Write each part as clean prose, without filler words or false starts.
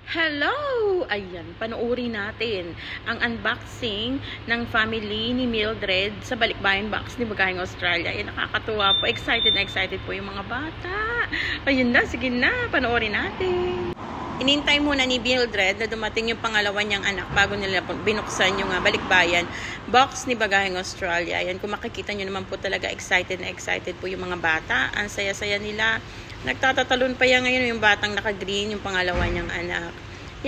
Hello! Ayan, panoorin natin ang unboxing ng family ni Mildred sa Balikbayan Box ni Bagaheng Australia. Ayan, nakakatuwa po. Excited na excited po yung mga bata. Ayun na, sige na, panoorin natin. Inintay muna ni Mildred na dumating yung pangalawa niyang anak bago nila binuksan yung Balikbayan Box ni Bagaheng Australia. Ayan, kung makikita nyo naman po talaga excited na excited po yung mga bata. Ang saya-saya nila. Nagtatatalon pa yan ngayon yung batang naka-green, yung pangalawa niyang anak.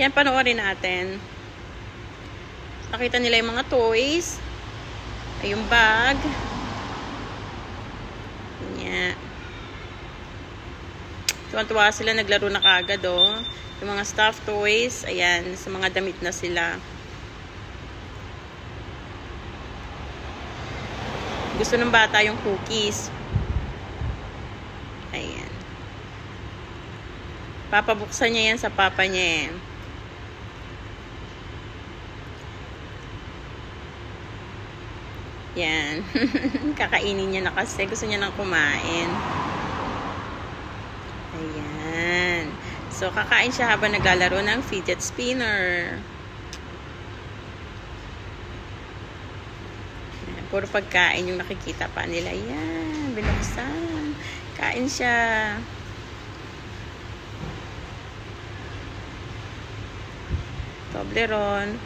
Yan, panoorin natin. Nakita nila yung mga toys. Ay, yung bag. Yan. Tuwan-tuwa sila, naglaro na kagad, oh. Yung mga stuffed toys, ayan, sa mga damit na sila. Gusto ng bata yung cookies. Ayan. Papabuksan niya yan sa papa niya. Yan. Kakainin niya na kasi. Gusto niya nang kumain. Ayan. So, kakain siya habang naglalaro ng fidget spinner. Ayan. Puro pagkain yung nakikita pa nila. Yan. Binuksan. Kain siya. Toblerone,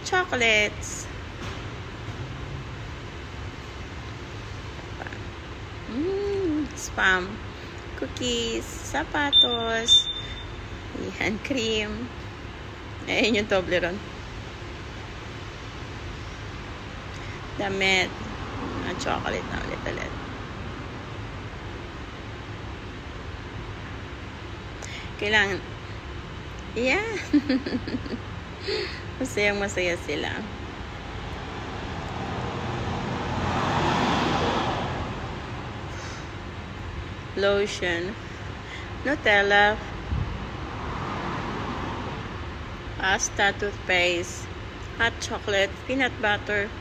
chocolates, spam, cookies, sapatos, yan, cream, ayan yung Toblerone, damit, chocolate na ulit. Kailangan yeah. Masayang-masaya sila. Lotion, Nutella, pasta, toothpaste, hot chocolate, peanut butter.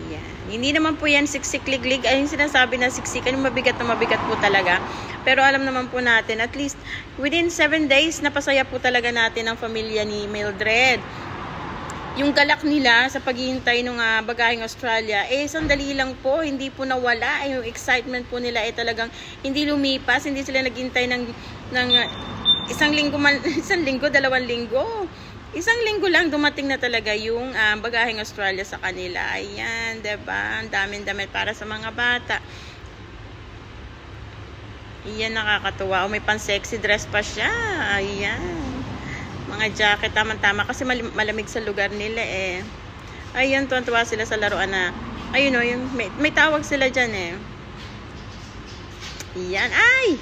Yan. Hindi naman po yan siksik-liglig. Ay, yung sinasabi na siksikan, yung mabigat na mabigat po talaga. Pero alam naman po natin, at least within 7 days, napasaya po talaga natin ang pamilya ni Mildred. Yung galak nila sa paghihintay ng Bagaheng Australia, sandali lang po, hindi po nawala. Yung excitement po nila talagang hindi lumipas, hindi sila naghintay ng isang linggo, 2 linggo. Isang linggo lang dumating na talaga yung Bagaheng Australia sa kanila. Ayan, diba? Ang daming damit para sa mga bata. Iyan, nakakatuwa. O, may pan-sexy dress pa siya. Ayan. Mga jacket, tama-tama. Kasi malamig sa lugar nila Ayan, tuwan-tuwa sila sa laruan na. Ayun o, may tawag sila dyan Iyan. Ay!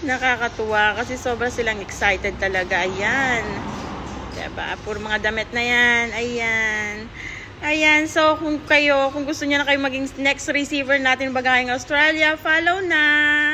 Nakakatuwa. Kasi sobra silang excited talaga. Ayan. Diba? Puro mga damit na yan. Ayan. Ayan, so kung gusto niyo na kayo maging next receiver natin Bagaheng Australia, follow na!